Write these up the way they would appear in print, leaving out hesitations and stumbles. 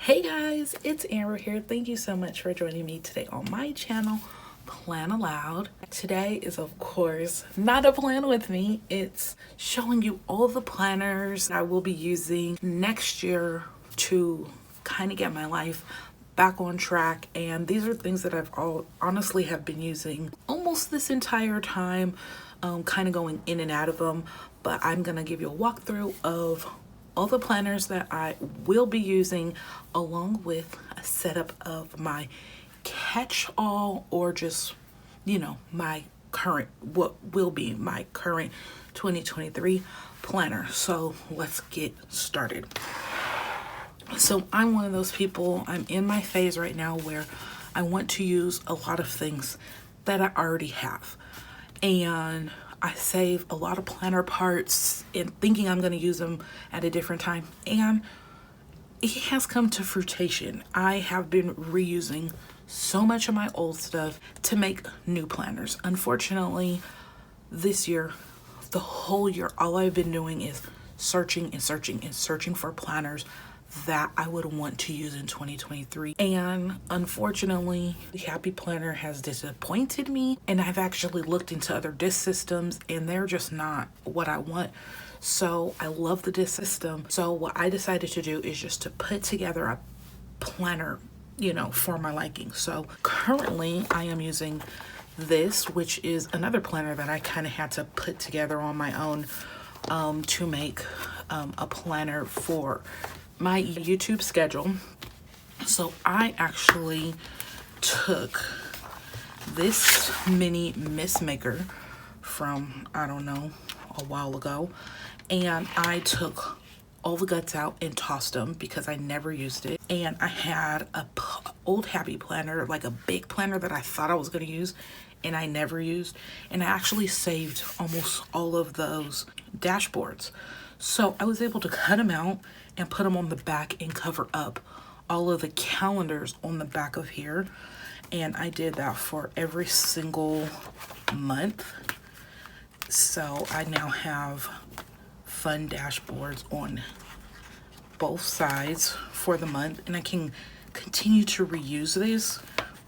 Hey guys, it's Amber here. Thank you so much for joining me today on my channel, Plan Aloud. Today is, of course, not a plan with me. It's showing you all the planners I will be using next year to kind of get my life back on track. And these are things that I've honestly have been using almost this entire time, kind of going in and out of them. But I'm gonna give you a walkthrough of all the planners that I will be using, along with a setup of my catch-all, or just, my current, what will be my current 2023 planner. So let's get started. So I'm one of those people, I'm in my phase right now where I want to use a lot of things that I already have. And I save a lot of planner parts and thinking I'm going to use them at a different time. And it has come to fruition. I have been reusing so much of my old stuff to make new planners. Unfortunately, this year, the whole year, all I've been doing is searching and searching and searching for planners that I would want to use in 2023. And unfortunately, the Happy Planner has disappointed me, and I've actually looked into other disc systems and they're just not what I want. So I love the disc system. So what I decided to do is just to put together a planner, for my liking. So currently I am using this, which is another planner that I kind of had to put together on my own to make a planner for my YouTube schedule. So I actually took this mini mist maker from, I don't know, a while ago, and I took all the guts out and tossed them because I never used it. And I had a old Happy Planner, like a big planner that I thought I was going to use and I never used, and I actually saved almost all of those dashboards. So I was able to cut them out and put them on the back and cover up all of the calendars on the back of here. And I did that for every single month. So I now have fun dashboards on both sides for the month, and I can continue to reuse this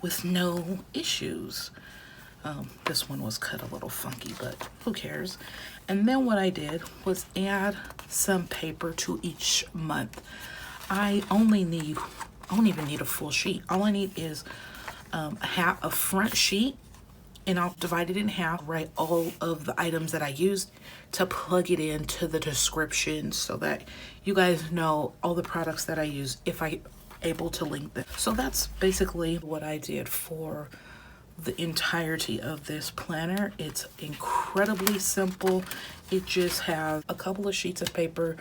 with no issues. This one was cut a little funky, but who cares? And then what I did was add some paper to each month. I don't even need a full sheet. All I need is a front sheet, and I'll divide it in half, write all of the items that I used to plug it into the description so that you guys know all the products that I use if I'm able to link them. So that's basically what I did for the entirety of this planner. It's incredibly simple. It just has a couple of sheets of paper,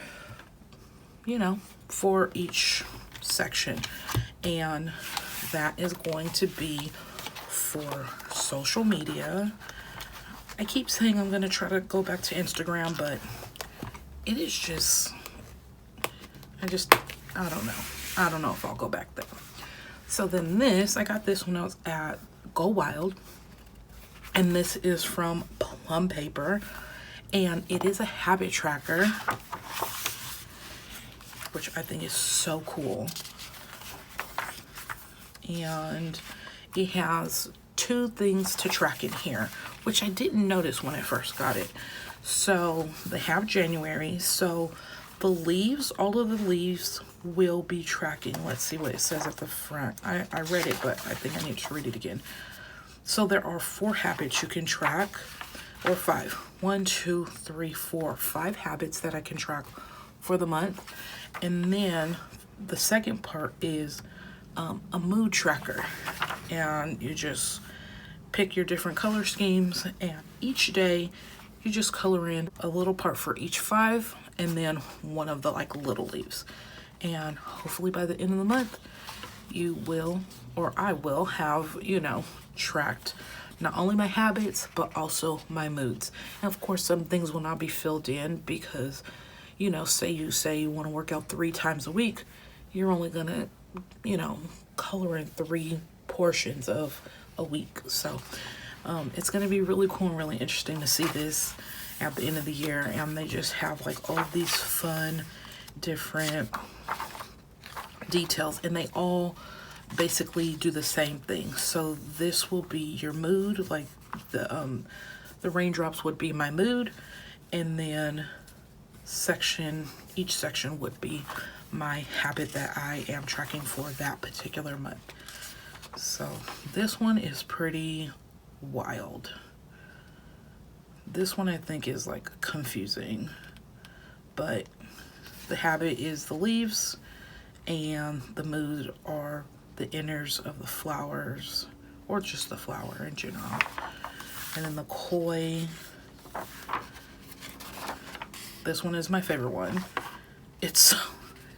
for each section. And that is going to be for social media. I keep saying I'm going to try to go back to Instagram, but it is just, I don't know. I don't know if I'll go back there. So then I got this when I was at Go Wild, and this is from Plum Paper, and it is a habit tracker, which I think is so cool. And it has two things to track in here, which I didn't notice when I first got it. So they have January, so the leaves, all of the leaves will be tracking. Let's see what it says at the front. I read it, but I think I need to read it again. So there are 4 habits you can track, or 5. 1, 2, 3, 4, 5 habits that I can track for the month. And then the second part is a mood tracker, and you just pick your different color schemes, and each day you just color in a little part for each 5, and then one of the little leaves. And hopefully by the end of the month you will, or I will have, tracked not only my habits but also my moods. And of course some things will not be filled in because, say you want to work out 3 times a week, you're only gonna, color in 3 portions of a week. So it's gonna be really cool and really interesting to see this at the end of the year. And they just have all these fun different details, and they all basically do the same thing. So this will be your mood, like the raindrops would be my mood, and then each section would be my habit that I am tracking for that particular month. So this one is pretty wild. This one I think is like confusing, but the habit is the leaves, and the mood are the inners of the flowers, or just the flower in general. And then the koi, this one is my favorite one. It's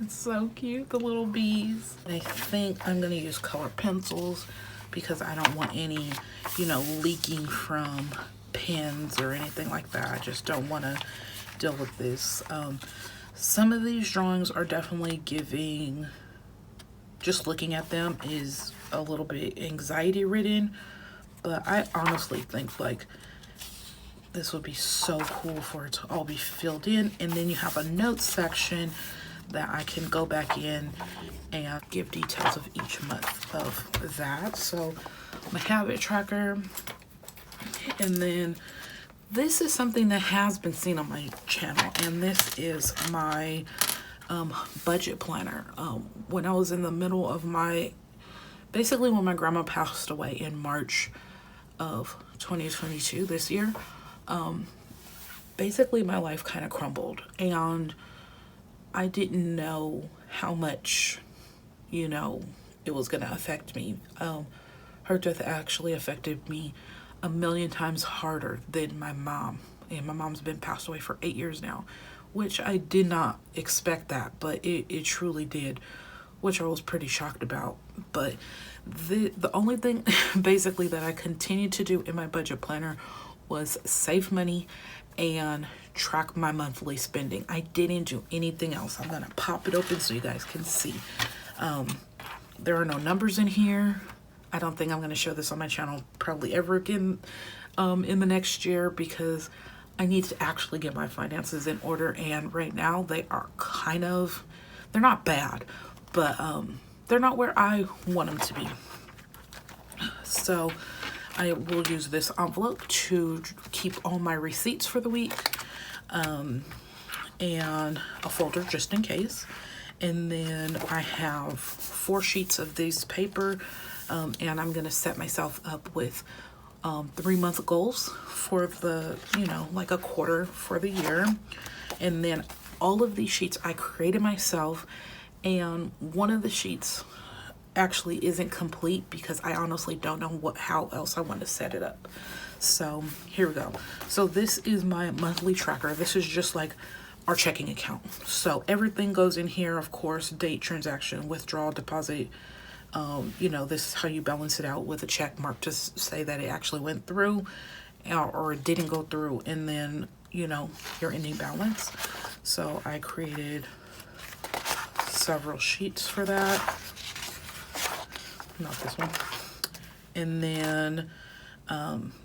so cute, the little bees. I think I'm gonna use color pencils because I don't want any, leaking from pens or anything like that. I just don't want to deal with this. Some of these drawings are definitely giving, just looking at them is a little bit anxiety ridden, but I honestly think like this would be so cool for it to all be filled in. And then you have a notes section that I can go back in and give details of each month of that. So my habit tracker, and then this is something that has been seen on my channel, and this is my budget planner. When I was in the middle of basically when my grandma passed away in March of 2022, this year, basically my life kind of crumbled, and I didn't know how much, it was going to affect me. Her death actually affected me a million times harder than my mom. And my mom's been passed away for 8 years now, which I did not expect that, but it truly did, which I was pretty shocked about. But the only thing basically that I continued to do in my budget planner was save money and track my monthly spending. I didn't do anything else. I'm gonna pop it open so you guys can see. There are no numbers in here. I don't think I'm going to show this on my channel probably ever again in the next year, because I need to actually get my finances in order. And right now they are they're not bad, but they're not where I want them to be. So I will use this envelope to keep all my receipts for the week, and a folder just in case. And then I have 4 sheets of this paper. And I'm gonna set myself up with 3-month goals for the, like a quarter for the year. And then all of these sheets I created myself, and one of the sheets actually isn't complete because I honestly don't know how else I want to set it up. So here we go. So this is my monthly tracker. This is just like our checking account. So everything goes in here, of course, date, transaction, withdrawal, deposit. This is how you balance it out with a check mark to say that it actually went through or it didn't go through, and then, your ending balance. So I created several sheets for that. Not this one. And then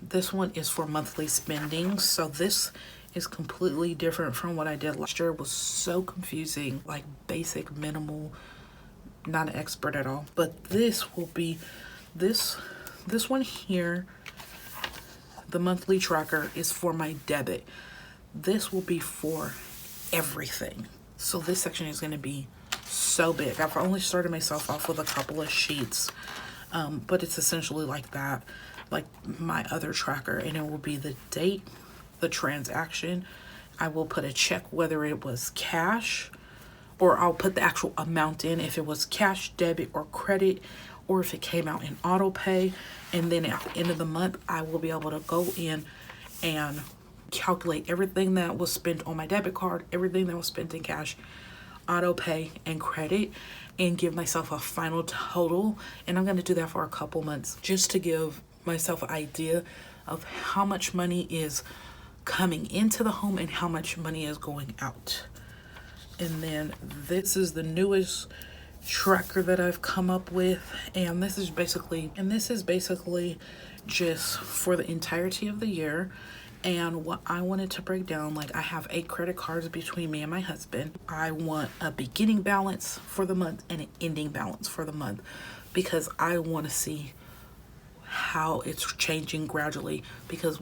this one is for monthly spending. So this is completely different from what I did last year. It was so confusing, like basic, minimal, not an expert at all. But this will be this one here. The monthly tracker is for my debit. This will be for everything. So this section is going to be so big. I've only started myself off with a couple of sheets, but it's essentially like that, like my other tracker. And it will be the date, the transaction. I will put a check whether it was cash, or I'll put the actual amount in if it was cash, debit, or credit, or if it came out in auto pay. And then at the end of the month, I will be able to go in and calculate everything that was spent on my debit card, everything that was spent in cash, auto pay, and credit, and give myself a final total. And I'm going to do that for a couple months just to give myself an idea of how much money is coming into the home and how much money is going out. And then this is the newest tracker that I've come up with, and this is basically just for the entirety of the year. And what I wanted to break down, like I have 8 credit cards between me and my husband. I want a beginning balance for the month and an ending balance for the month, because I want to see how it's changing gradually, because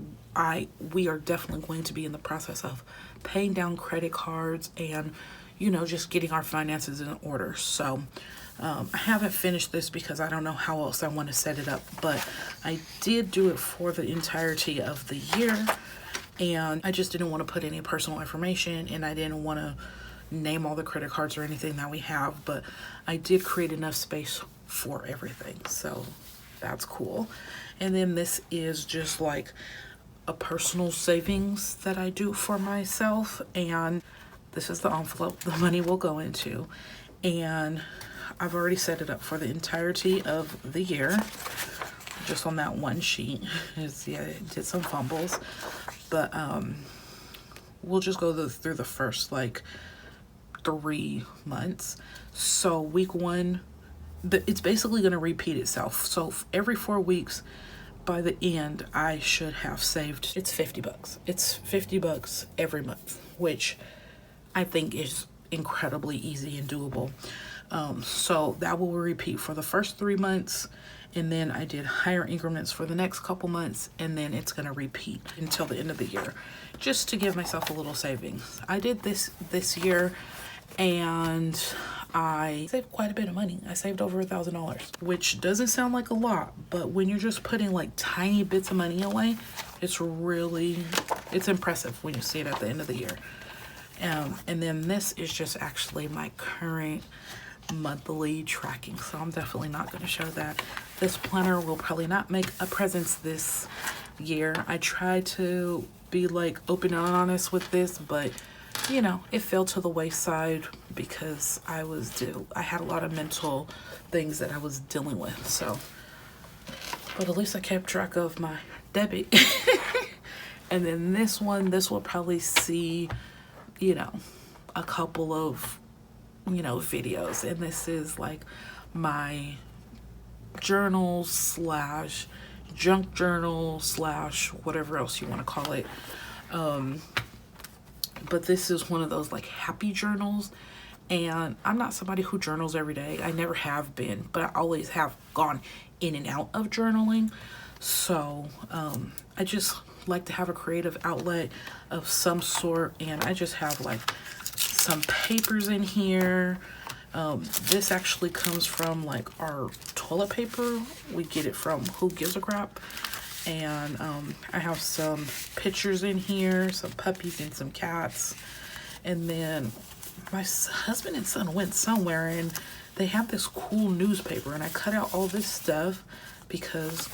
we are definitely going to be in the process of paying down credit cards and, you know, just getting our finances in order. So I haven't finished this because I don't know how else I want to set it up, but I did do it for the entirety of the year, and I just didn't want to put any personal information, and I didn't want to name all the credit cards or anything that we have, but I did create enough space for everything, so that's cool. And then this is just like a personal savings that I do for myself, and this is the envelope the money will go into, and I've already set it up for the entirety of the year just on that one sheet. Yeah, it did some fumbles, but we'll just go through the first like 3 months. So week 1, it's basically going to repeat itself. So every 4 weeks, by the end, I should have saved, it's $50. It's $50 every month, which I think is incredibly easy and doable. So that will repeat for the first 3 months, and then I did higher increments for the next couple months, and then it's going to repeat until the end of the year, just to give myself a little savings. I did this year, and I saved quite a bit of money. I saved over $1,000, which doesn't sound like a lot, but when you're just putting like tiny bits of money away, it's impressive when you see it at the end of the year. And then this is just actually my current monthly tracking, so I'm definitely not going to show that. This planner will probably not make a presence this year. I tried to be like open and honest with this, but you know, it fell to the wayside because I had a lot of mental things that I was dealing with. So, but at least I kept track of my debit. And then this will probably see, you know, a couple of, you know, videos, and this is like my journal / junk journal / whatever else you want to call it. But this is one of those like happy journals, and I'm not somebody who journals every day. I never have been, but I always have gone in and out of journaling. So I just like to have a creative outlet of some sort, and I just have like some papers in here. This actually comes from like our toilet paper. We get it from Who Gives a Crap. And I have some pictures in here, some puppies and some cats. And then my husband and son went somewhere, and they have this cool newspaper, and I cut out all this stuff because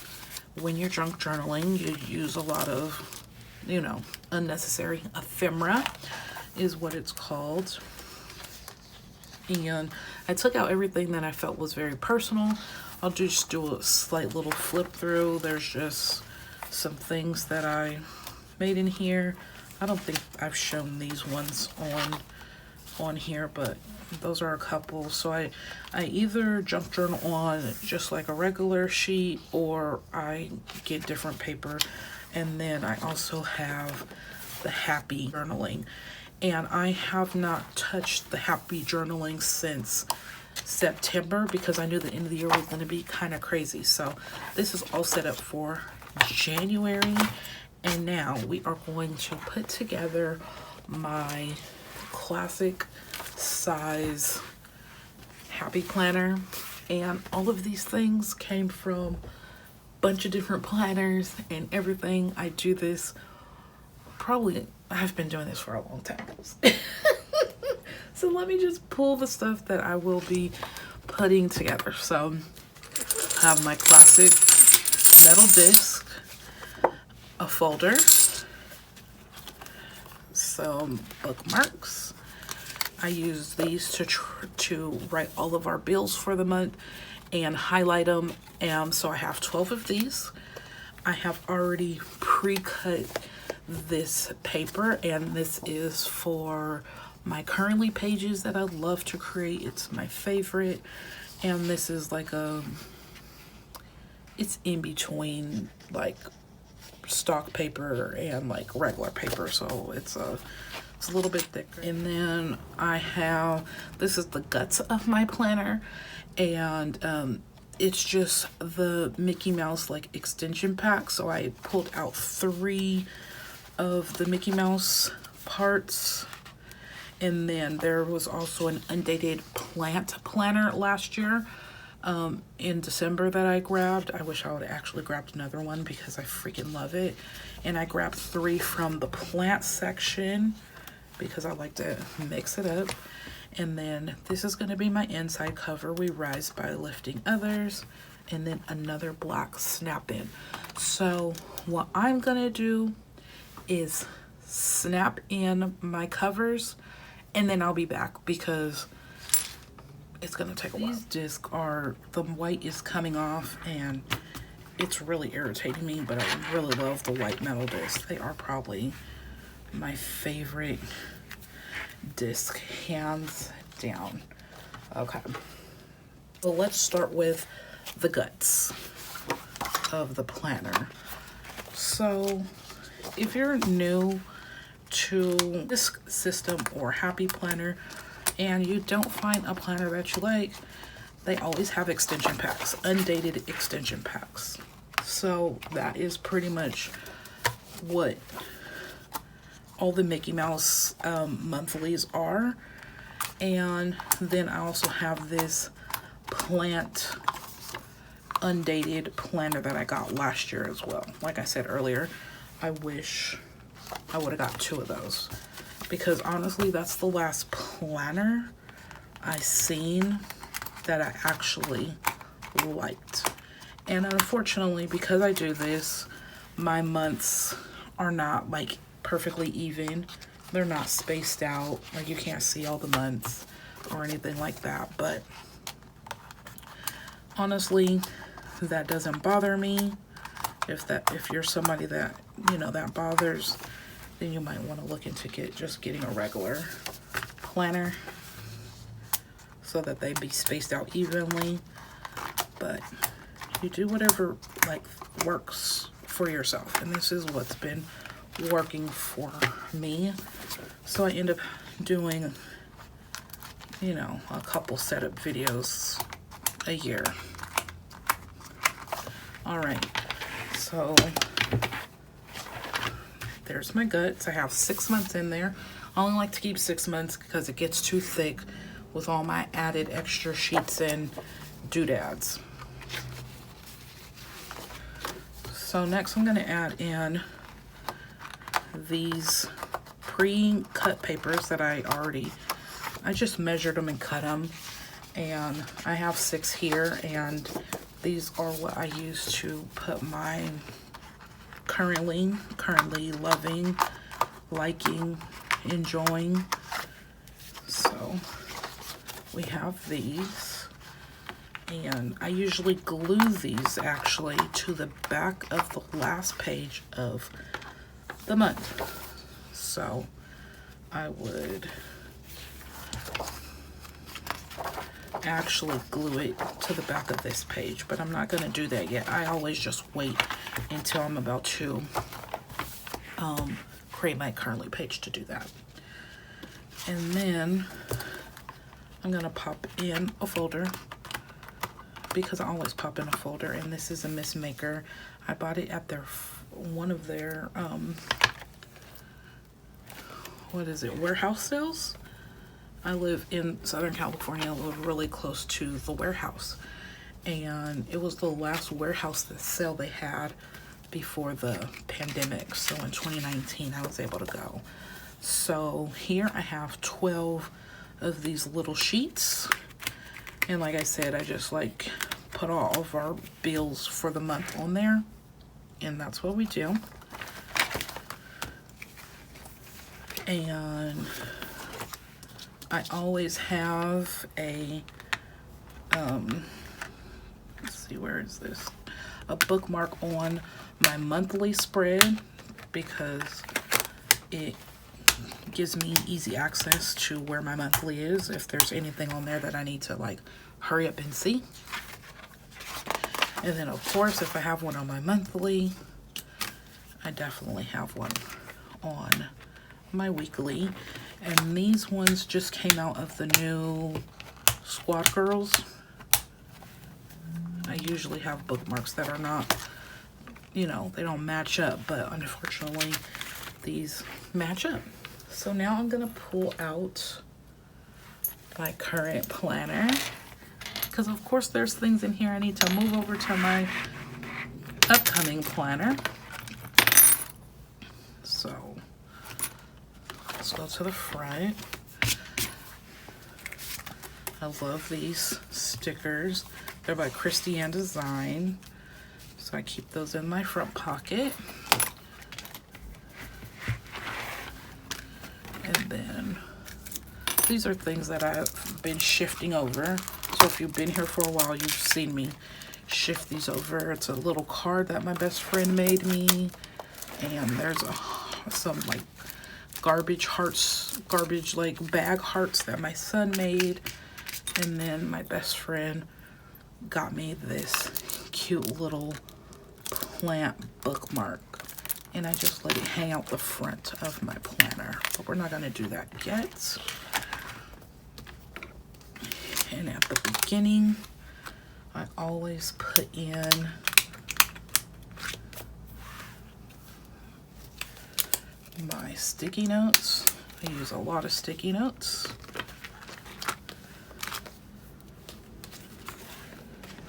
when you're junk journaling, you use a lot of, you know, unnecessary ephemera is what it's called. And I took out everything that I felt was very personal. I'll just do a slight little flip through. There's just some things that I made in here. I don't think I've shown these ones on here, but those are a couple. So I either junk journal on just like a regular sheet, or I get different paper. And then I also have the happy journaling, and I have not touched the happy journaling since September because I knew the end of the year was going to be kind of crazy. So this is all set up for January, and now we are going to put together my classic size happy planner. And all of these things came from a bunch of different planners and everything. I do this I've been doing this for a long time. So let me just pull the stuff that I will be putting together. So I have my classic metal disc, a folder, some bookmarks. I use these to write all of our bills for the month and highlight them. So I have 12 of these. I have already pre-cut this paper, and this is for my currently pages that I love to create. It's my favorite, and this is like it's in between like stock paper and like regular paper, so it's a little bit thicker. And then I have, this is the guts of my planner, and it's just the Mickey Mouse like extension pack. So I pulled out 3 of the Mickey Mouse parts. And then there was also an undated plant planner last year in December that I grabbed. I wish I would have actually grabbed another one because I freaking love it. And I grabbed 3 from the plant section because I like to mix it up. And then this is going to be my inside cover. We rise by lifting others. And then another black snap in. So what I'm going to do is snap in my covers, and then I'll be back because it's going to take a while. These discs are, the white is coming off and it's really irritating me, but I really love the white metal discs. They are probably my favorite disc, hands down. Okay, so let's start with the guts of the planner. So if you're new to this system or Happy Planner and you don't find a planner that you like, they always have extension packs, undated extension packs. So that is pretty much what all the Mickey Mouse monthlies are. And then I also have this plant undated planner that I got last year as well. Like I said earlier, I wish I would have got 2 of those because honestly that's the last planner I seen that I actually liked. And unfortunately, because I do this, my months are not like perfectly even. They're not spaced out, like you can't see all the months or anything like that. But honestly, that doesn't bother me. If you're somebody that, you know, that bothers, then you might want to look into getting a regular planner so that they be spaced out evenly. But you do whatever like works for yourself, and this is what's been working for me. So I end up doing, you know, a couple setup videos a year. All right, so there's my guts. I have 6 months in there. I only like to keep 6 months because it gets too thick with all my added extra sheets and doodads. So next I'm going to add in these pre-cut papers that I just measured them and cut them. And I have 6 here, and these are what I use to put my currently loving, liking, enjoying. So we have these, and I usually glue these actually to the back of the last page of the month. So I would actually glue it to the back of this page, but I'm not going to do that yet. I always just wait until I'm about to create my currently page to do that. And then I'm going to pop in a folder because I always pop in a folder, and this is a Miss Maker. I bought it at one of their what is it, warehouse sales. I live in Southern California. I live really close to the warehouse, and it was the last warehouse sale they had before the pandemic. So in 2019 I was able to go. So here I have 12 of these little sheets, and like I said, I just like put all of our bills for the month on there, and that's what we do. And I always have a let's see, where is this, a bookmark on my monthly spread because it gives me easy access to where my monthly is if there's anything on there that I need to like hurry up and see. And then of course, if I have one on my monthly, I definitely have one on my weekly. And these ones just came out of the new Squad Girls. I usually have bookmarks that are not, you know, they don't match up, but unfortunately these match up. So now I'm gonna pull out my current planner, because of course there's things in here I need to move over to my upcoming planner. So let's go to the front. I love these stickers. They're by Christian Design. So I keep those in my front pocket. And then these are things that I've been shifting over. So if you've been here for a while, you've seen me shift these over. It's a little card that my best friend made me. And there's some like garbage hearts, garbage like bag hearts that my son made. And then my best friend got me this cute little plant bookmark. And I just let it hang out the front of my planner. But we're not gonna do that yet. And at the beginning, I always put in my sticky notes. I use a lot of sticky notes.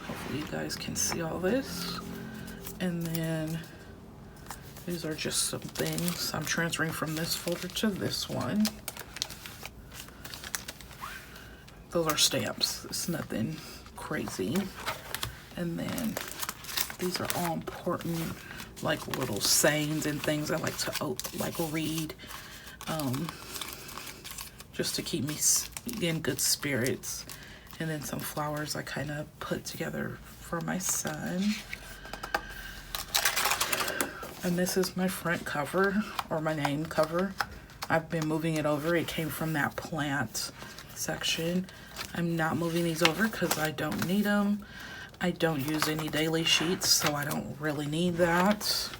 Hopefully you guys can see all this. And then these are just some things. I'm transferring from this folder to this one. Those are stamps. It's nothing crazy. And then these are all important, like little sayings and things I like to read, just to keep me in good spirits. And then some flowers I kind of put together for my son. And this is my front cover, or my name cover. I've been moving it over. It came from that plant section. I'm not moving these over because I don't need them. I don't use any daily sheets, so I don't really need that.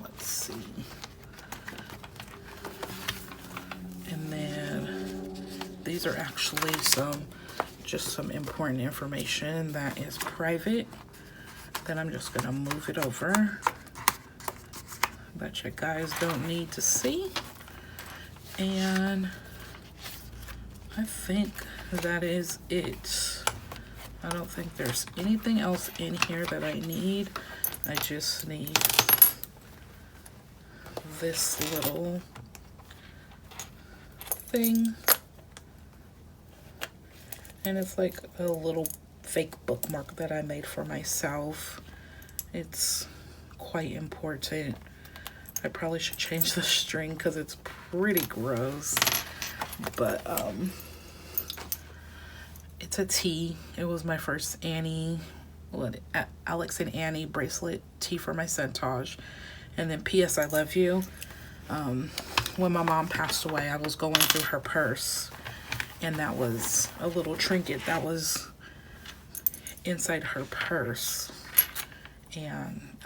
Let's see. And then these are actually just some important information that is private. Then I'm just gonna move it over that you guys don't need to see. And I think that is it. I don't think there's anything else in here that I need. I just need this little thing. And it's like a little fake bookmark that I made for myself. It's quite important. I probably should change the string because it's pretty gross. But it's a T. It was my first Alex and Annie bracelet T for my Centage. And then P.S. I love you. When my mom passed away, I was going through her purse, and that was a little trinket that was inside her purse. And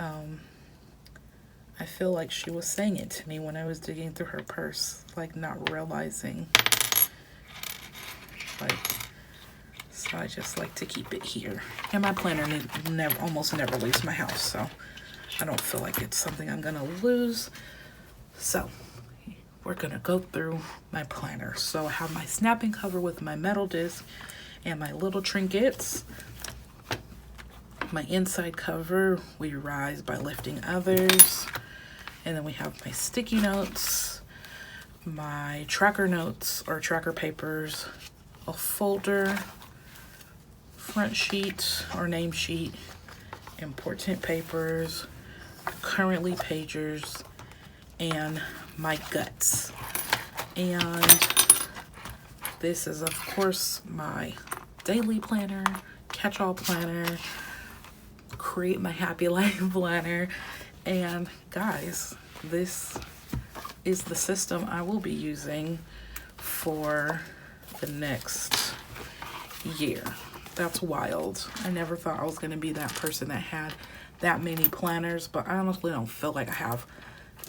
I feel like she was saying it to me when I was digging through her purse, like not realizing. So I just like to keep it here. And my planner almost never leaves my house, so I don't feel like it's something I'm gonna lose. So we're gonna go through my planner. So I have my snapping cover with my metal disc and my little trinkets. My inside cover, we rise by lifting others. And then we have my sticky notes, my tracker notes or tracker papers, a folder, front sheet or name sheet, important papers, currently pagers, and my guts. And this is of course my daily planner, catch-all planner, create my happy life planner. And guys, this is the system I will be using for the next year. That's wild. I never thought I was going to be that person that had that many planners, but I honestly don't feel like I have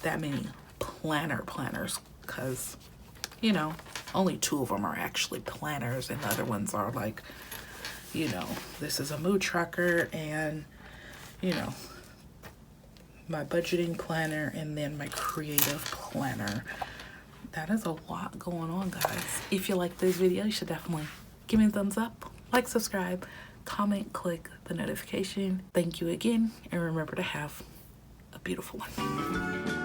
that many planners because, you know, only 2 of them are actually planners and the other ones are like, you know, this is a mood tracker and, you know, my budgeting planner and then my creative planner. That is a lot going on, guys. If you like this video, you should definitely give me a thumbs up, like, subscribe, comment, click the notification. Thank you again, and remember to have a beautiful one.